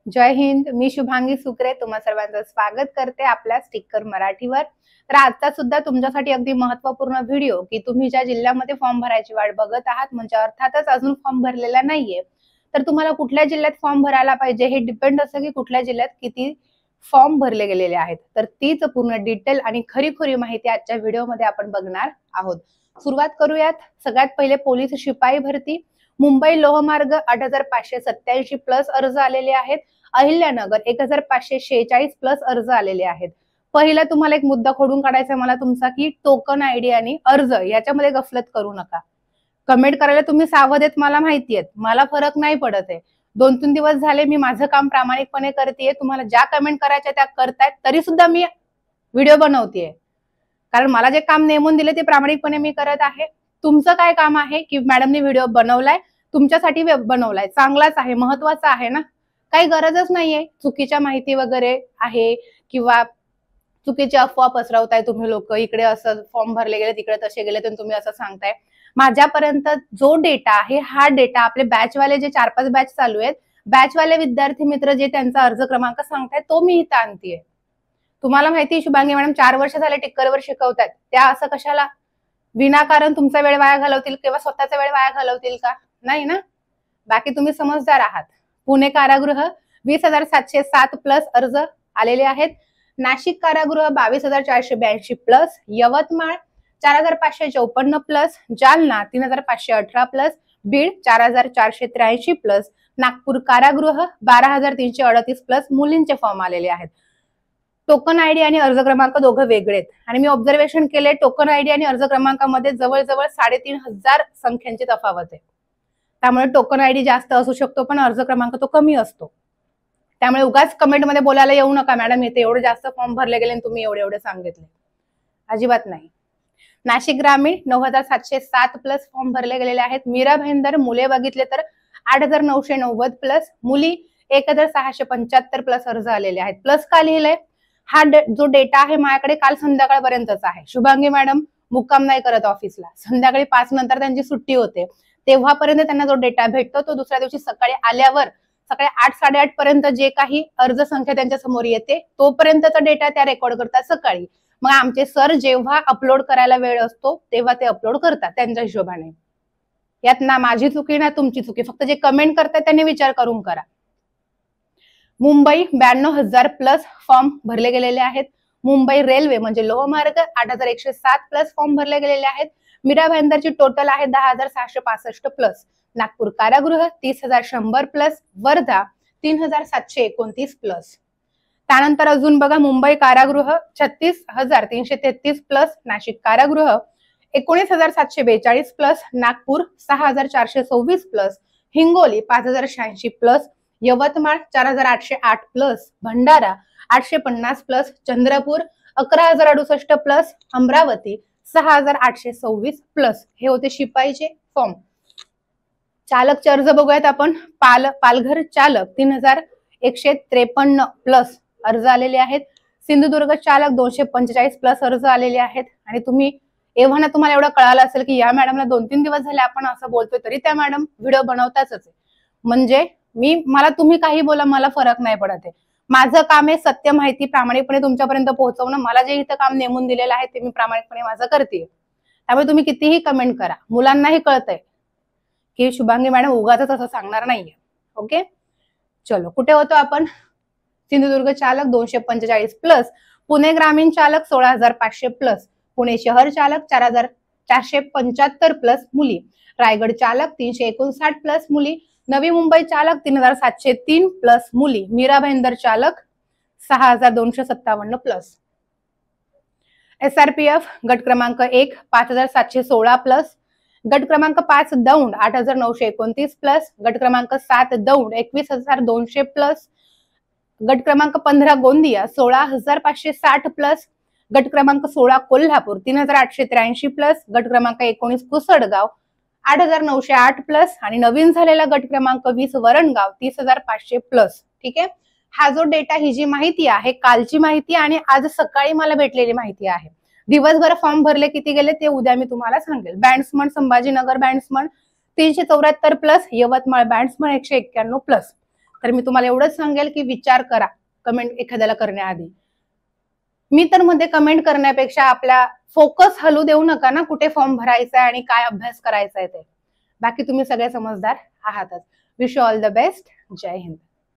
जय हिंद. मी शुभांगी सुकरे तुम्हा सर्वांचं स्वागत करते आपल्या स्टिकर मराठीवर. तर आजचा सुद्धा तुमच्यासाठी अगदी महत्त्वपूर्ण व्हिडिओ की तुम्ही ज्या जिल्ह्यामध्ये फॉर्म भरायची वाट बघत आहात, म्हणजे अर्थातच अजून फॉर्म भरलेला नाहीये, तर तुम्हाला कुठल्या जिल्ह्यात फॉर्म भरायला पाहिजे हे डिपेंड असतं की कुठल्या जिल्ह्यात किती फॉर्म भरले गेलेले आहेत. तर तीच पूर्ण डिटेल आणि खरी माहिती आजच्या व्हिडिओमध्ये आपण बघणार आहोत. सुरुवात करूयात. सगळ्यात पहिले पोलीस शिपाई भरती. मुंबई लोहमार्ग 8,587 प्लस अर्ज आलेले आहेत. अहिल्यानगर 1,546 प्लस अर्ज आलेले आहेत. पहिला तुम्हाला एक मुद्दा खोडून काढायचा मला तुमचा की टोकन आयडी आणि अर्ज याच्यामध्ये गफलत करू नका. कमेंट करायला तुम्ही सावध आहेत, मला माहिती आहे, मला फरक नाही पडत आहे. 2-3 दिवस झाले मी माझं काम प्रामाणिकपणे करतेय. तुम्हाला ज्या कमेंट करायच्या त्या करतायत, तरी सुद्धा मी व्हिडिओ बनवतेय, कारण मला जे काम नेमून दिले ते प्रामाणिकपणे मी करत आहे. तुमचं काय काम आहे की मॅडमने व्हिडिओ बनवलाय, तुमच्यासाठी बनवलाय, चांगलाच आहे, महत्वाचा आहे ना. काही गरजच नाहीये चुकीच्या माहिती वगैरे आहे किंवा चुकीची अफवा पसरवताय तुम्ही लोक. इकडे असं फॉर्म भरले गेले, तिकडे तसे गेले, तर तुम्ही असं सांगताय. माझ्यापर्यंत जो डेटा आहे हा डेटा आपले बॅचवाले जे 4-5 बॅच चालू आहेत, बॅचवाले विद्यार्थी मित्र जे त्यांचा अर्ज क्रमांक सांगताय तो मी इथं आणतीये. तुम्हाला माहिती शुभांगी मॅडम 4 वर्ष झाले टिक्करवर शिकवतात, त्या असं कशाला विनाकारण तुमचा वेळ वाया घालवतील किंवा स्वतःचा वेळ वाया घालवतील का? नाही ना. बाकी तुम्ही समजदार आहात. पुणे कारागृह 20,707 प्लस अर्ज आलेले आहेत. नाशिक कारागृह 22,482 plus. Yavatmal 4,554 plus. Jalna 3,518 plus. Beed 4,483 plus. Nagpur कारागृह 12,338 प्लस मुलींचे फॉर्म आलेले आहेत. टोकन आयडी आणि अर्ज क्रमांक दोघं वेगळे आहेत आणि मी ऑब्झर्वेशन केले टोकन आयडी आणि अर्ज क्रमांकामध्ये जवळजवळ 3,500 संख्यांची तफावत आहे. त्यामुळे टोकन आयडी जास्त असू शकतो पण अर्ज क्रमांक तो कमी असतो. त्यामुळे उगाच कमेंटमध्ये बोलायला येऊ नका मॅडम इथे एवढे जास्त फॉर्म भरले गेले आणि तुम्ही एवढे सांगितले. अजिबात नाही. नाशिक ग्रामीण 9,707 प्लस फॉर्म भरले गेलेले आहेत. मीरा भाईंदर मुले बघितले तर 8,990 प्लस. मुली 1,675 प्लस अर्ज आलेले आहेत. प्लस का लिहिलंय? हा जो डेटा आहे माझ्याकडे काल संध्याकाळपर्यंतच आहे. शुभांगी मॅडम मुक्काम नाही करत ऑफिसला, संध्याकाळी 5 नंतर त्यांची सुट्टी होते, तेव्हापर्यंत त्यांना जो डेटा भेटतो तो दुसऱ्या दिवशी सकाळी आल्यावर सकाळी 8-8:30 पर्यंत जे काही अर्ज संख्या त्यांच्या समोर येते तोपर्यंतचा डेटा त्या रेकॉर्ड करतात सकाळी. मग आमचे सर जेव्हा अपलोड करायला वेळ असतो तेव्हा ते अपलोड करतात त्यांच्या हिशोबाने. यात ना माझी चुकी ना तुमची चुकी, फक्त जे कमेंट करतात त्यांनी विचार करून करा. मुंबई 92,000 प्लस फॉर्म भरले गेलेले आहेत. मुंबई रेल्वे म्हणजे लोहमार्ग 8,107 प्लस फॉर्म भरले गेलेले आहेत. मीरा भाईंदरची टोटल आहे 10,665 प्लस. नागपूर कारागृह 30,100 प्लस. वर्धा 3,729 प्लस. त्यानंतर अजून बघा मुंबई कारागृह 36,333 प्लस. नाशिक कारागृह 19,742 plus. Nagpur 6,426 plus. Hingoli 5,086 plus. Yavatmal 4,808 plus. Bhandara 850 plus. Chandrapur 11,068 plus. Amravati 6,826 plus. हे होते शिपाईचे फॉर्म. चालकचे अर्ज बघूयात आपण. पालघर चालक 3,153 प्लस अर्ज आलेले आहेत. सिंधुदुर्ग चालक 245 प्लस अर्ज आलेले आहेत. आणि तुम्ही एव्हा तुम्हाला एवढं कळालं असेल की या मॅडमला 2-3 दिवस झाले आपण असं बोलतोय तरी त्या मॅडम व्हिडिओ बनवताच आहे. म्हणजे मला तुम्ही काही बोला, मला फरक नाही पडत आहे. माझं काम आहे सत्य माहिती प्रामाणिकपणे तुमच्यापर्यंत पोहोचवणं. मला जे इथं काम नेमून दिलेलं आहे ते मी प्रामाणिकपणे माझं करते. त्यामुळे तुम्ही कितीही कमेंट करा, मुलांनाही कळतंय की शुभांगी मॅडम उगाच असं सांगणार नाहीये. ओके, चलो कुठे होतो आपण? सिंधुदुर्ग चालक 245 प्लस. पुणे ग्रामीण चालक 16,500 प्लस. पुणे शहर चालक 4,475 प्लस मुली. रायगड चालक 359 प्लस मुली. नवी मुंबई चालक 3,703 प्लस मुली. मीरा भाईंदर चालक 6,257 प्लस. SRPF गट क्रमांक 1 5,716 प्लस. गट क्रमांक 5 दौंड 8,929 प्लस. गट क्रमांक 7 दौंड 21,200 प्लस. गट क्रमांक 15 गोंदिया 16,560 प्लस. गट क्रमांक 16 कोल्हापूर 3,883 प्लस. गट क्रमांक 19 कुसडगाव 8,908 प्लस. आणि नवीन झालेला गट क्रमांक 20 वरणगाव 30,500 प्लस. ठीक आहे. हा जो डेटा, ही जी माहिती आहे कालची माहिती आणि आज सकाळी मला भेटलेली माहिती आहे. दिवसभर फॉर्म भरले किती गेले ते उद्या मी तुम्हाला सांगेल. Bandsman Sambhajinagar bandsman 374 plus. Yavatmal bandsman 191 plus. तर मी तुम्हाला एवढंच सांगेल की विचार करा कमेंट एखाद्याला करण्याआधी. मी तर मध्ये कमेंट करण्यापेक्षा आपला फोकस हलू देऊ नका ना, कुठे फॉर्म भरायचा आहे आणि काय अभ्यास करायचा आहे ते. बाकी तुम्ही सगळे समजदार आहातच. Wish you all the best. जय हिंद.